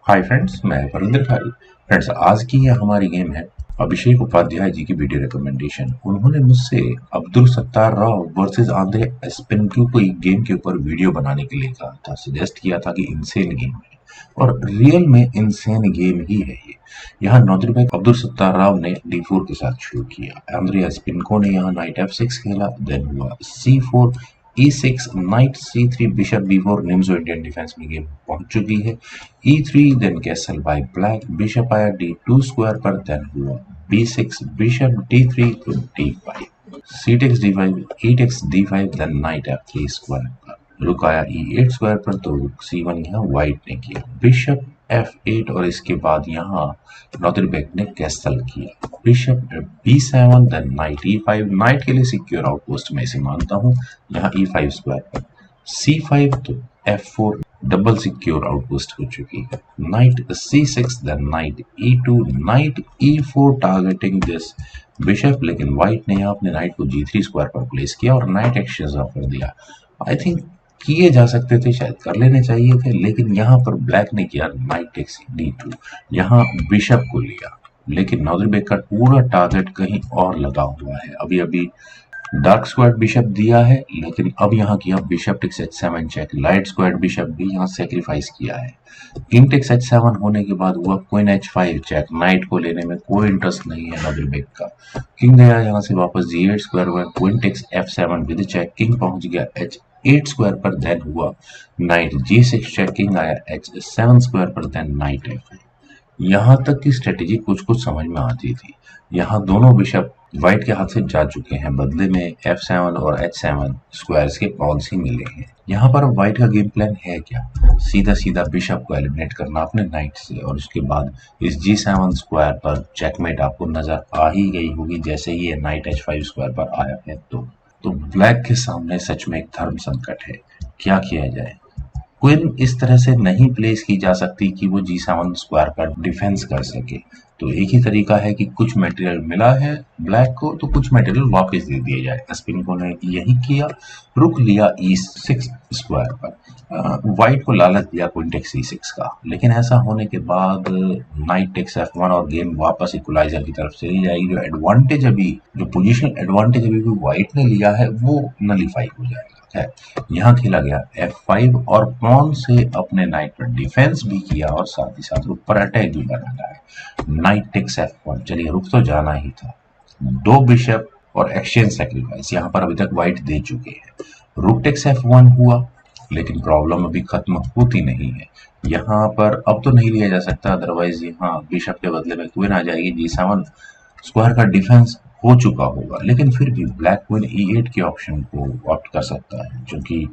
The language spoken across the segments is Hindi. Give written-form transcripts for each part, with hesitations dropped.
हाय फ्रेंड्स, मैं वरिंदर भाई। फ्रेंड्स, आज की ये हमारी गेम है अभिषेक उपाध्याय जी की वीडियो रिकमेंडेशन। उन्होंने मुझसे अब्दुल सत्तार राव वर्सेस आंद्रे एस्पिनक्यू को एक गेम के ऊपर वीडियो बनाने के लिए कहा था, सजेस्ट किया था कि इंसेन गेम है और रियल में इंसेन गेम ही है ये। यहाँ नौतरबैक अब्दुल सत्तार राव ने D4 के साथ शुरू किया। आंद्रे एस्पिनको ने यहाँ नाइट F6 खेला, देन हुआ C4 E6 knight C3 bishop B4। Nimzo Indian defence में गेम पहुंच चुकी है। E3 then castle by black, bishop आया D2 स्क्वायर पर, देन हुआ B6 बिशप D3 तो D5, C takes D5 E takes D5 then knight F3 square पर, रुक आया E8 स्क्वायर पर तो रुक C1 यहाँ व्हाइट ने किया, बिशप F8 और इसके बाद यहाँ नॉर्दरबैक ने कैसल किया, bishop B7 then night E5। Night के लिए सिक्योर आउटपोस्ट में इसे मानता हूँ। यहाँ E5 स्क्वायर पर C5 तो F4 डबल सिक्योर आउटपोस्ट हो चुकी है। Knight C6 then knight E2 knight E4 targeting this bishop, लेकिन व्हाइट ने यहाँ अपने नाइट को G3 स्क्वायर पर प्लेस किया और नाइट एक्सचेंज ऑफर दिया। आई थिंक किए जा सकते थे, शायद कर लेने चाहिए थे, लेकिन यहाँ पर ब्लैक ने किया नाइट टेक्स D2, यहाँ बिशप को लिया, लेकिन नॉर्दरबैक का पूरा टारगेट कहीं और लगा हुआ है। अभी अभी डार्क स्क्वायर बिशप दिया है, लेकिन अब यहाँ किया bishop takes H7 check, light square bishop भी यहाँ सेक्रीफाइस किया है। किंग टेक्स H7 होने के बाद हुआ क्वीन H5 चेक, नाइट को लेने में कोई इंटरेस्ट नहीं है नॉर्दरबैक का। किंग गया यहाँ से वापस G8 स्क्वायर पर, queen takes F7 with check, king पहुंच गया H8 स्क्वायर पर, देन हुआ नाइट G6 चेक, किंग आया H7 स्क्वायर पर, देन नाइट F5। यहाँ तक की स्ट्रेटेजी कुछ कुछ समझ में आती थी। यहाँ दोनों बिशप व्हाइट के हाथ से जा चुके हैं, बदले में F7 और H7 स्क्वायर्स के पॉन्स ही मिले हैं। यहाँ पर व्हाइट का गेम प्लान है क्या? सीधा सीधा बिशप को एलिमिनेट करना अपने नाइट से, और उसके बाद इस G7 स्क्वायर पर चेकमेट आपको नजर आ ही गई होगी जैसे ही ये नाइट H5 स्क्वायर पर आया है। तो ब्लैक के सामने सच में एक धर्म संकट है। क्या किया जाए? क्वीन इस तरह से नहीं प्लेस की जा सकती कि वो G7 स्क्वायर का डिफेंस कर सके। तो एक ही तरीका है कि कुछ मटेरियल मिला है ब्लैक को तो कुछ मटेरियल वापस दे दिया जाए। एस्पिनको ने यही किया, रुक लिया E6 स्क्वायर पर। व्हाइट को लालच दिया क्वीन टेक्स E6 का, लेकिन ऐसा होने के बाद नाइट टेक्स F1 और गेम वापस इक्वलाइजर की तरफ चली जाएगी। जो पोजीशनल एडवांटेज अभी भी व्हाइट ने लिया है वो नलीफाई हो जाएगा। है यहाँ खेला गया F5 और पॉन से अपने नाइट पर डिफेंस भी किया और साथ ही साथ रुक पर अटैक भी बनाना है। नाइट टेक्स F1, चलिए रुक तो जाना ही था। दो बिशप और एक्सचेंज सैक्रिफाइस यहाँ पर अभी तक व्हाइट दे चुके हैं। रुक टेक्स F1 हुआ, लेकिन प्रॉब्लम अभी खत्म होती नहीं है। यहाँ पर अब तो नहीं लिया जा सकता, अदरवाइज यहाँ बिशप के बदले में क्वीन आ जाएगी। G7 स्क्वायर का डिफेंस हो चुका होगा, लेकिन फिर भी ब्लैक क्वीन E8 के ऑप्शन को ऑप्ट कर सकता है, क्योंकि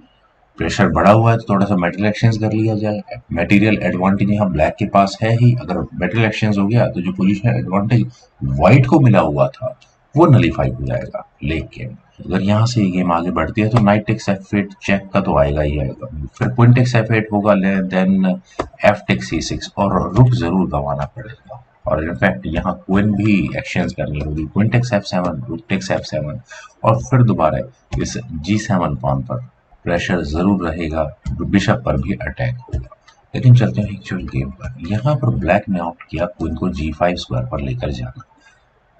प्रेशर बढ़ा हुआ है तो थोड़ा सा मेटल एक्सचेंज कर लिया जाए। मटेरियल एडवांटेज यहाँ ब्लैक के पास है ही, अगर मेटल एक्सचेंज हो गया तो जो पोजीशन एडवांटेज व्हाइट को मिला हुआ था वो नलीफाई हो जाएगा। लेकिन अगर यहाँ से गेम आगे बढ़ती है तो नाइट टेक्स F8 चेक का तो आएगा ही आएगा, फिर क्वीन टेक्स F8 होगा, देन F टेक्स C6 और रुक जरूर गंवाना पड़ेगा। और इनफैक्ट यहाँ क्वीन भी एक्सचेंज करनी होगी, queen takes F7 rook takes F7 और फिर दोबारा इस G7 पॉन पर प्रेशर जरूर रहेगा, बिशप पर भी अटैक होगा। लेकिन चलते हैं एक्चुअल गेम पर। यहाँ पर ब्लैक ने ऑप्ट किया क्वीन को G5 स्क्वायर पर लेकर जाना।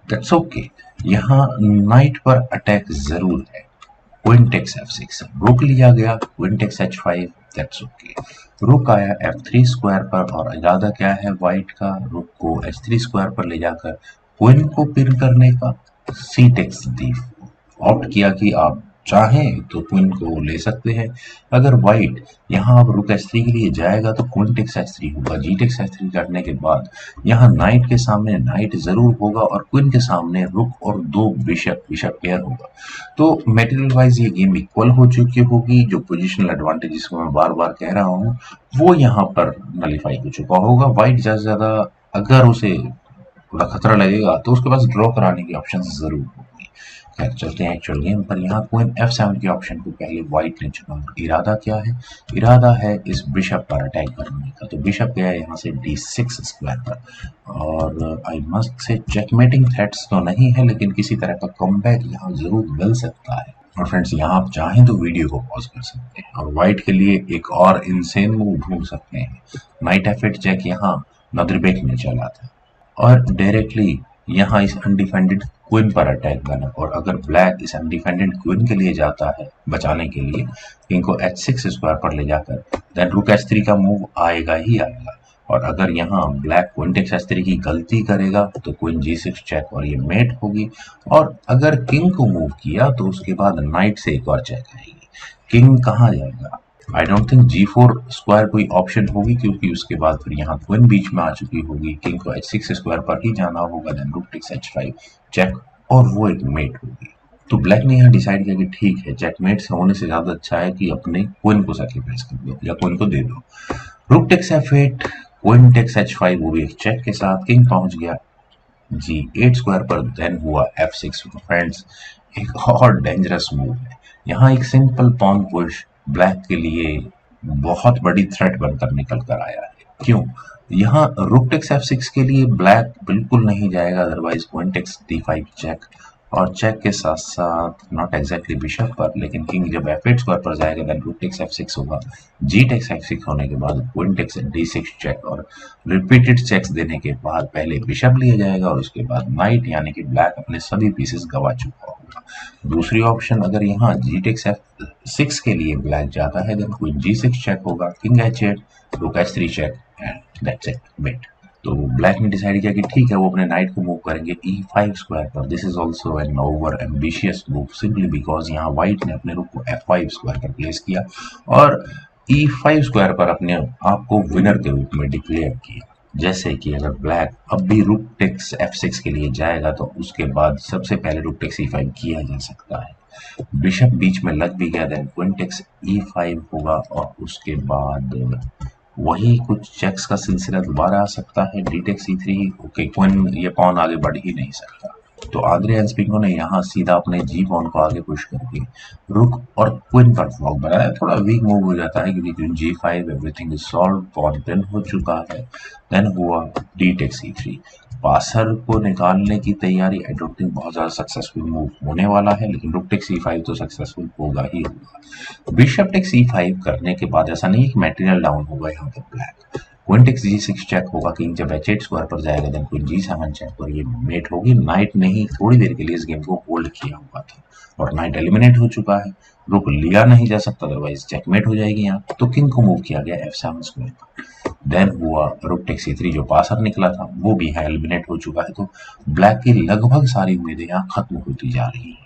That's okay. यहाँ नाइट पर अटैक जरूर है। क्वीन टेक्स F6 रुक लिया गया, queen takes H5, that's okay. रुक आया F3 स्क्वायर पर और इरादा क्या है व्हाइट का? रुक को H3 स्क्वायर पर ले जाकर क्वीन को पिन करने का। C टेक्स D4 ऑप्ट किया कि आप चाहें तो क्वीन को ले सकते हैं। अगर व्हाइट यहाँ अब रुक H3 के लिए जाएगा तो क्वीन टेक्स H3 होगा। G टेक्स H3 करने के बाद यहाँ नाइट के सामने नाइट जरूर होगा और क्वीन के सामने रुक और दो बिशप पेयर होगा। तो मटेरियल वाइज ये गेम इक्वल हो चुकी होगी। जो पोजिशनल एडवांटेज जिसको मैं बार बार कह रहा हूँ वो यहाँ पर नलीफाई हो चुका होगा। व्हाइट ज्यादा से ज्यादा अगर उसे थोड़ा खतरा लगेगा तो उसके पास ड्रॉ कराने की ऑप्शन जरूर होगी। खैर चलते हैं एक्चुअल गेम पर। यहाँ क्वीन F7 के ऑप्शन को पहले व्हाइट ने चुना। इरादा क्या है? इरादा है इस बिशप पर अटैक करने का। तो बिशप गया यहाँ से D6 स्क्वायर पर और I must say checkmating threats तो नहीं है, लेकिन किसी तरह का कमबैक यहाँ जरूर मिल सकता है। और फ्रेंड्स यहाँ आप चाहें तो वीडियो को पॉज कर सकते हैं और व्हाइट के लिए एक और इनसेन मूव ढूंढ सकते हैं। नाइट एफ8 चेक यहाँ नदरबेक में चला था और डायरेक्टली यहाँ इस अनडिफेंडेड क्वीन पर अटैक बना, और अगर ब्लैक इस अनडिफेंडेड क्वीन के लिए जाता है बचाने के लिए किंग को h6 स्क्वायर पर ले जाकर, देन रुक h3 का मूव आएगा ही आएगा। और अगर यहाँ ब्लैक क्वीन टेक्स h3 की गलती करेगा तो क्वीन g6 चेक और ये मेट होगी। और अगर किंग को मूव किया तो उसके बाद नाइट से एक और चेक आएगी। किंग कहाँ जाएगा? I don't think g4 square कोई ऑप्शन होगी, क्योंकि उसके बाद फिर यहाँ क्वीन बीच में आ चुकी होगी। किंग को h6 स्क्वायर पर ही जाना होगा, then rook takes h5 check, और वो एक मेट होगी। तो ब्लैक ने यहाँ डिसाइड किया कि ठीक है, चेकमेट से होने से ज्यादा अच्छा है कि अपने क्वीन को सैक्रिफाइस कर दो या क्वीन को दे दो। Rook takes f8, queen takes h5, वो भी एक चेक के साथ। किंग पहुंच गया g8 स्क्वायर पर, देन हुआ f6। फ्रेंड्स एक और डेंजरस मूव है यहाँ, एक सिंपल पॉन पुश ब्लैक के लिए बहुत बड़ी थ्रेट बनकर निकल कर आया है। क्यों? यहाँ रुक टेक्स f6 के लिए ब्लैक बिल्कुल नहीं जाएगा, otherwise queen takes d5 check, और चेक के साथ साथ नॉट एग्जैक्टली बिशप पर, लेकिन किंग जब f8 स्क्वायर पर जाएगा देन रुक टेक्स f6 होगा। g टेक्स f6 होने के बाद क्वीन टेक्स d6 चेक, और रिपीटेड चेक्स देने के बाद पहले बिशप लिया जाएगा और उसके बाद नाइट, यानी कि ब्लैक अपने सभी पीसेस गवा चुका होगा। दूसरी ऑप्शन, अगर यहाँ g टेक्स f6 के लिए ब्लैक जाता है देन क्वीन g6 चेक होगा, किंग h8, रुक h3 check, and that's it, mate. तो ब्लैक ने डिसाइड किया कि ठीक है, वो अपने नाइट को मूव करेंगे e5 स्क्वायर पर। This is also an over ambitious move, simply because यहाँ व्हाइट ने अपने रुक को f5 स्क्वायर पर प्लेस किया और e5 स्क्वायर पर अपने आप को विनर के रूप में डिक्लेयर किया। जैसे कि अगर ब्लैक अब भी रुक टेक्स f6 के लिए जाएगा तो उसके बाद सबसे पहले रुक टेक्स e5 किया जा सकता है। बिशप बीच में लग भी गया, देन क्वीन टेक्स e5 होगा और उसके बाद वही कुछ चेक्स का सिलसिला दोबारा आ सकता है। D takes e3, okay, queen ये पॉन आगे बढ़ ही नहीं सकता। तो आंद्रे एस्पिंको ने यहाँ सीधा अपने जी पॉन को आगे पुश करके रुक और क्वीन पर फ्लॉग बनाया। थोड़ा वीक मूव हो जाता है क्योंकि queen g5, everything is solve, pawn pin हो चुका है। देन हुआ डी टेक्स e3, पासर को निकालने की तैयारी। आई डोंट थिंक बहुत ज्यादा सक्सेसफुल मूव होने वाला है, लेकिन रुक टेक्स e5 तो सक्सेसफुल होगा ही होगा। बिशप टेक्स e5 करने के बाद ऐसा नहीं कि मटेरियल डाउन होगा यहाँ पर black. Queen takes g6 check होगा, किंग जब h8 स्क्वायर पर जाएगा देन क्वीन g7 चेक, और ये मेट होगी। नाइट ने ही थोड़ी देर के लिए इस गेम को होल्ड किया हुआ था और नाइट एलिमिनेट हो चुका है। रुक लिया नहीं जा सकता, अदरवाइज चेकमेट हो जाएगी यहाँ। तो किंग को मूव किया गया f7 स्क्वायर पर। देन हुआ रुक टेक्स e3, जो पासर निकला था वो भी है एलिमिनेट हो चुका है। तो ब्लैक की लगभग सारी उम्मीदें यहाँ खत्म होती जा रही है।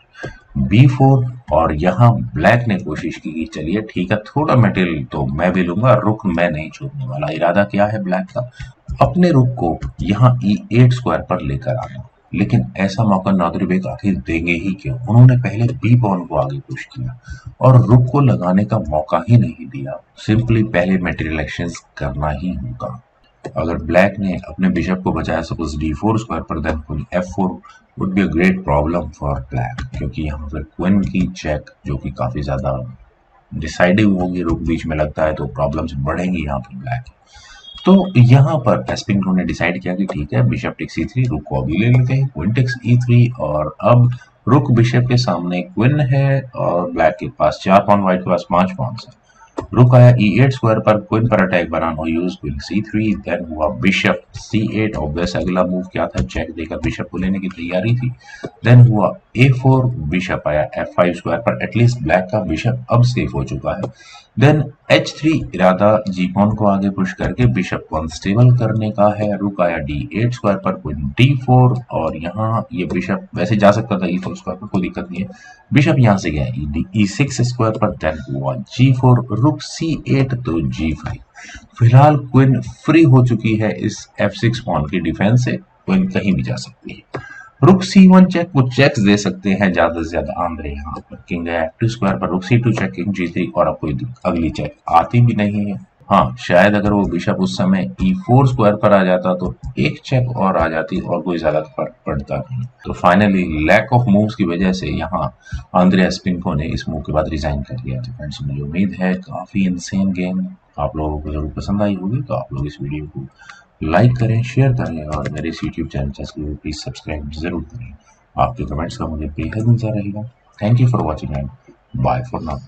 b4, और यहाँ ब्लैक ने कोशिश की कि चलिए ठीक है, थोड़ा मटेरियल तो मैं भी लूंगा, रुक मैं नहीं छोड़ने वाला। इरादा क्या है ब्लैक का? अपने रुक को यहाँ e8 स्क्वायर पर लेकर आना। लेकिन ऐसा मौका नादिर आखिर देंगे ही क्यों? उन्होंने पहले बी पॉन को आगे पुश किया और रुक को लगाने का मौका ही नहीं दिया। सिंपली पहले मटेरियल एक्सचेंज करना ही होगा। अगर ब्लैक ने अपने बिशप को बचाया सपोज d4 स्क्वायर पर, then queen f4 would be a great problem for black, क्योंकि यहाँ पर क्वीन की चेक जो कि काफी ज्यादा डिसाइडिव होगी, रुक बीच में लगता है तो प्रॉब्लम्स बढ़ेंगी यहाँ पर ब्लैक। तो यहाँ पर एस्पिंको ने डिसाइड किया कि ठीक है, बिशप टेक्स e3, रुक को अभी ले लेते हैं, क्वीन टेक्स e3, और अब रुक बिशप के सामने क्वीन है और ब्लैक के पास 4 पॉन, व्हाइट के पास 5 पॉन है। रुक आया e8 स्क्वायर पर, क्वीन पर अटैक बनाना यूज, क्वीन c3, देन हुआ बिशप c8। ऑब्वियस अगला मूव क्या था? चेक देकर बिशप को लेने की तैयारी थी। देन हुआ a4, बिशप आया f5 स्क्वायर पर, एटलीस्ट ब्लैक का बिशप अब सेफ हो चुका है। देन h3, इरादा जी पॉन को आगे पुश करके बिशप को अनस्टेबल करने का है। रुक आया d8 स्क्वायर पर, क्वीन d4, और यहाँ ये बिशप वैसे जा सकता था e4 स्क्वायर पर, कोई दिक्कत नहीं है। बिशप यहाँ से गया e6 स्क्वायर पर, देन हुआ g4, रुक c8 तो g5। फिलहाल क्वीन फ्री हो चुकी है इस f6 पॉन की डिफेंस से, क्वीन कहीं भी जा सकती है। रुक c1 चेक, वो चेक्स दे सकते हैं ज्यादा से ज्यादा आंद्रे। यहाँ पर किंग है f2 स्क्वायर पर, रुक c2 चेक, किंग g3, और अब कोई अगली चेक आती भी नहीं है। हाँ, शायद अगर वो बिशप उस समय e4 स्क्वायर पर आ जाता तो एक चेक और आ जाती और कोई ज्यादा फर्क पड़ता नहीं। तो फाइनली लैक ऑफ मूव्स की वजह से यहाँ आंद्रे एस्पिंको ने इस मूव के बाद रिजाइन कर दिया। तो फ्रेंड्स, मुझे उम्मीद है काफी इंसेन गेम आप लोगों को जरूर पसंद आई होगी। तो आप लोग इस वीडियो को लाइक करें, शेयर करें और मेरे इस यूट्यूब चैनल प्लीज सब्सक्राइब जरूर करें। आपके कमेंट्स का मुझे बेहद इंतजार रहेगा। Thank you for watching and bye for now.